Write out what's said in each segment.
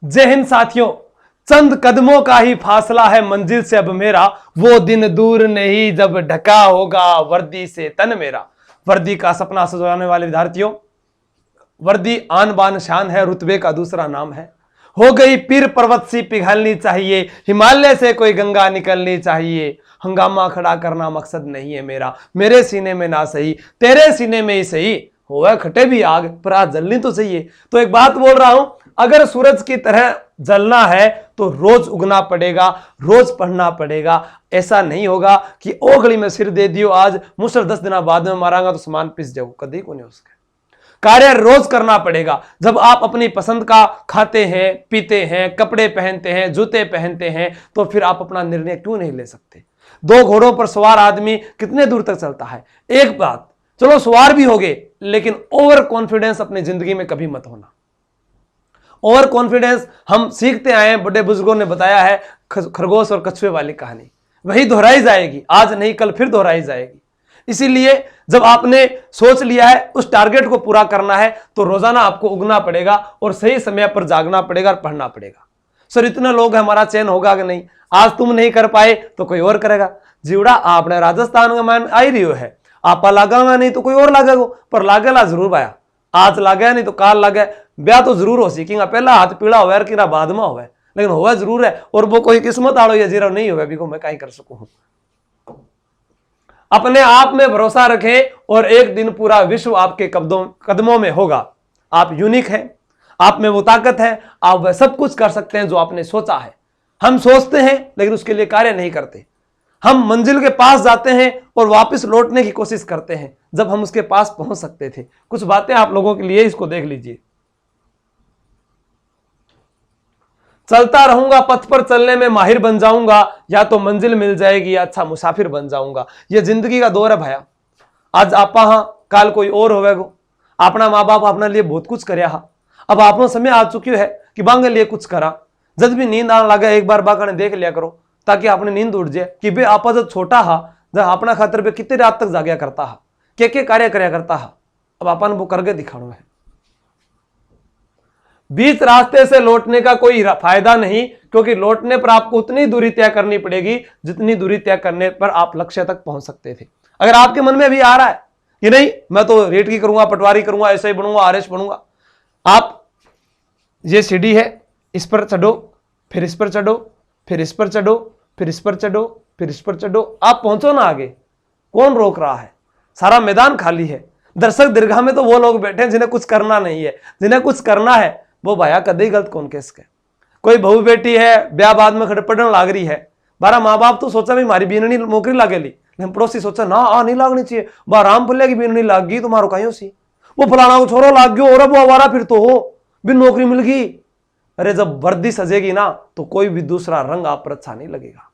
जय हिंद साथियों। चंद कदमों का ही फासला है मंजिल से अब मेरा, वो दिन दूर नहीं जब ढका होगा वर्दी से तन मेरा। वर्दी का सपना सजाने वाले विद्यार्थियों, वर्दी आन बान शान है, रुतबे का दूसरा नाम है। हो गई पीर पर्वत सी पिघलनी चाहिए, हिमालय से कोई गंगा निकलनी चाहिए। हंगामा खड़ा करना मकसद नहीं है मेरा, मेरे सीने में ना सही तेरे सीने में ही सही। होगा खटे भी आग पर आज जलनी तो चाहिए। तो एक बात बोल रहा हूं, अगर सूरज की तरह जलना है तो रोज उगना पड़ेगा, रोज पढ़ना पड़ेगा। ऐसा नहीं होगा कि ओखली में सिर दे दियो आज, मुसर 10 दिन बाद में मारांगा तो सामान पिस जाओ, कभी को नहीं उसके। कार्य रोज करना पड़ेगा। जब आप अपनी पसंद का खाते हैं, पीते हैं, कपड़े पहनते हैं, जूते पहनते हैं, तो फिर आप अपना निर्णय क्यों नहीं ले सकते? 2 घोड़ों पर सवार आदमी कितने दूर तक चलता है? एक बात, चलो सवार भी होगे, लेकिन ओवर कॉन्फिडेंस अपनी जिंदगी में कभी मत होना। ओवर कॉन्फिडेंस हम सीखते आए हैं, बड़े बुजुर्गों ने बताया है, खरगोश और कछुए वाली कहानी वही दोहराई जाएगी, आज नहीं कल फिर दोहराई जाएगी। इसीलिए जब आपने सोच लिया है उस टारगेट को पूरा करना है, तो रोजाना आपको उगना पड़ेगा और सही समय पर जागना पड़ेगा और पढ़ना पड़ेगा। सर इतने लोग हैं, हमारा चयन होगा कि नहीं? आज तुम नहीं कर पाए तो कोई और करेगा। जीवड़ा आपने राजस्थान का मान आई रही है, आपा लगागा नहीं तो कोई और लागेगा, पर लागेला जरूर भाया। आज लागे नहीं तो काल लागे, ब्याह तो जरूर हो सीखेगा। पहला हाथ पीड़ा हुआ कि ना बाद में हुआ, लेकिन हुआ जरूर है। और वो कोई किस्मत आड़ो या जीरो नहीं हुआ, भी मैं कहीं कर सकूं। अपने आप में भरोसा रखें और एक दिन पूरा विश्व आपके कदमों में होगा। आप यूनिक हैं, आप में वो ताकत है, आप वह सब कुछ कर सकते हैं जो आपने सोचा है। हम सोचते हैं लेकिन उसके लिए कार्य नहीं करते। हम मंजिल के पास जाते हैं और वापस लौटने की कोशिश करते हैं जब हम उसके पास पहुंच सकते थे। कुछ बातें आप लोगों के लिए, इसको देख लीजिए। चलता रहूंगा, पथ पर चलने में माहिर बन जाऊंगा, या तो मंजिल मिल जाएगी या अच्छा मुसाफिर बन जाऊंगा। यह जिंदगी का दौर है भैया। आज आप काल कोई और होवेगो। अपना माँ बाप अपने लिए बहुत कुछ करया हा, अब आपनो समय आ चुकी है कि बांगे लिए कुछ करा। जब भी नींद आने लगा एक बार बाका देख लिया करो, ताकि आपने नींद उड़ जाए कि बे आपा जब छोटा हा, जब अपना खातर पे कितनी रात तक जागया करता हा, के कार्य करया करता हा। अब अपन वो करके दिखाना है। बीच रास्ते से लौटने का कोई फायदा नहीं, क्योंकि लौटने पर आपको उतनी दूरी तय करनी पड़ेगी जितनी दूरी तय करने पर आप लक्ष्य तक पहुंच सकते थे। अगर आपके मन में भी आ रहा है कि नहीं मैं तो रेट की करूंगा, पटवारी करूंगा, ऐसा ही बनूंगा, आरएस बनूंगा, आप ये सीढ़ी है, इस पर चढ़ो, फिर इस पर चढ़ो, फिर इस पर चढ़ो, फिर इस पर चढ़ो, फिर इस पर चढ़ो, आप पहुंचो ना आगे। कौन रोक रहा है? सारा मैदान खाली है। दर्शक दीर्घा में तो वो लोग बैठे हैं जिन्हें कुछ करना नहीं है। जिन्हें कुछ करना है वो भाया कदे गलत कौन केस के। कोई बहू बेटी है, ब्याह बाद में खड़े पड़ने लाग रही है, बारा माँ बाप तो सोचा भाई मारी बीननी नौकरी लागेली, लेकिन पड़ोसी सोचा ना आ नहीं लागनी चाहिए, बा राम पुल्ले की बीननी लाग गई तुम्हारो कहीं सी, वो फलाना को छोरो लाग गयो, और वो आवारा फिर तो हो बिन नौकरी मिल गई। अरे जब वर्दी सजेगी ना तो कोई भी दूसरा रंग आप पर अच्छा नहीं लगेगा।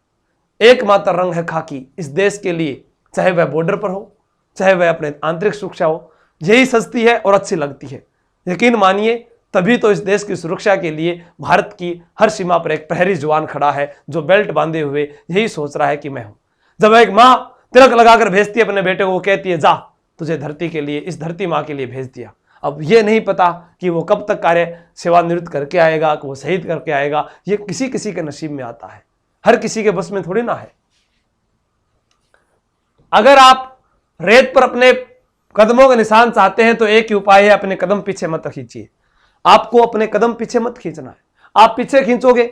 एकमात्र रंग है खाकी इस देश के लिए, चाहे वह बॉर्डर पर हो, चाहे वह अपने आंतरिक सुरक्षा हो। यही सस्ती है और अच्छी लगती है। यकीन मानिए, तभी तो इस देश की सुरक्षा के लिए भारत की हर सीमा पर एक प्रहरी जवान खड़ा है जो बेल्ट बांधे हुए यही सोच रहा है कि मैं हूं। जब एक मां तिलक लगाकर भेजती है अपने बेटे को, कहती है जा तुझे धरती के लिए, इस धरती मां के लिए भेज दिया। अब यह नहीं पता कि वो कब तक कार्य सेवानिवृत्त करके आएगा, कि वो शहीद करके आएगा। ये किसी किसी के नसीब में आता है, हर किसी के बस में थोड़ी ना है। अगर आप रेत पर अपने कदमों के निशान चाहते हैं तो एक ही उपाय है, अपने कदम पीछे मत खींचिए। आपको अपने कदम पीछे मत खींचना है। आप पीछे खींचोगे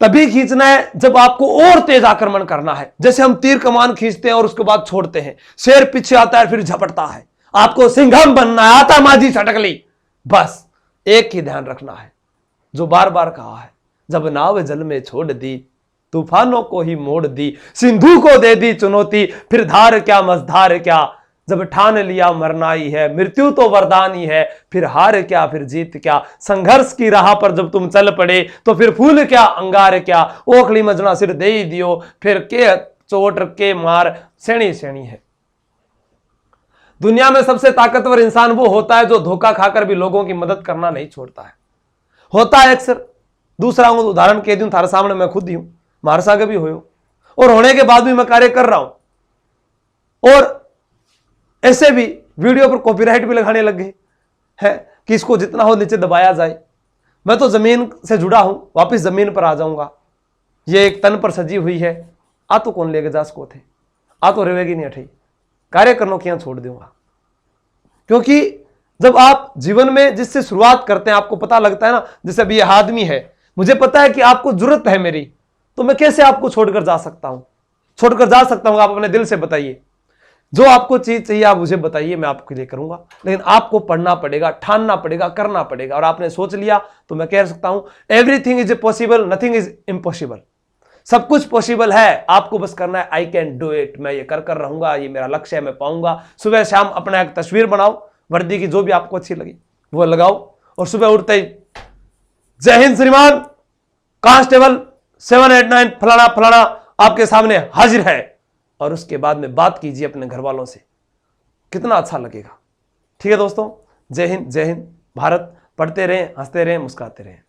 तभी खींचना है जब आपको और तेज आक्रमण करना है। जैसे हम तीर कमान खींचते हैं और उसके बाद छोड़ते हैं, शेर पीछे आता है फिर झपटता है। आपको सिंघम बनना है, आता माझी सटकली। बस एक ही ध्यान रखना है जो बार बार कहा है, जब नाव जल में छोड़ दी, तूफानों को ही मोड़ दी, सिंधु को दे दी चुनौती, फिर धार क्या मझधार क्या, जब ठान लिया मरना ही है, मृत्यु तो वरदान ही है, फिर हार क्या फिर जीत क्या, संघर्ष की राह पर जब तुम चल पड़े तो फिर फूल क्या अंगार क्या, ओखली मजना सिर दे ही दियो, फिर के चोट के मार सेणी सेणी है। दुनिया में सबसे ताकतवर इंसान वो होता है जो धोखा खाकर भी लोगों की मदद करना नहीं छोड़ता है। होता है अक्सर। दूसरा उदाहरण कह दूं थारे सामने, मैं खुद ही हूं, मार सागे भी हो, और होने के बाद भी मैं कार्य कर रहा हूं। और ऐसे भी वीडियो पर कॉपीराइट भी लगाने लग गए हैं कि इसको जितना हो नीचे दबाया जाए। मैं तो जमीन से जुड़ा हूं, वापिस जमीन पर आ जाऊंगा। ये एक तन पर सजी हुई है, आ तो कौन लेके जा सको थे, आ तो रहेगी नहीं अठी, कार्य करनो किया छोड़ दूंगा। क्योंकि जब आप जीवन में जिससे शुरुआत करते हैं, आपको पता लगता है ना, जैसे अभी ये आदमी है, मुझे पता है कि आपको जरूरत है मेरी, तो मैं कैसे आपको छोड़कर जा सकता हूं? छोड़कर जा सकता हूं? आप अपने दिल से बताइए, जो आपको चीज चाहिए आप मुझे बताइए, मैं आपके लिए करूंगा। लेकिन आपको पढ़ना पड़ेगा, ठानना पड़ेगा, करना पड़ेगा। और आपने सोच लिया तो मैं कह सकता हूं everything is possible, nothing is impossible. सब कुछ पॉसिबल है, आपको बस करना है। आई कैन डू इट, मैं ये कर रहूंगा, ये मेरा लक्ष्य है, मैं पाऊंगा। सुबह शाम अपना एक तस्वीर बनाओ वर्दी की, जो भी आपको अच्छी लगी वो लगाओ, और सुबह उठते ही जय हिंद श्रीमान कांस्टेबल 789 फलाना फलाना आपके सामने हाजिर है, और उसके बाद में बात कीजिए अपने घर वालों से, कितना अच्छा लगेगा। ठीक है दोस्तों, जय हिंद, जय हिंद। भारत। पढ़ते रहें, हंसते रहें, मुस्कुराते रहें।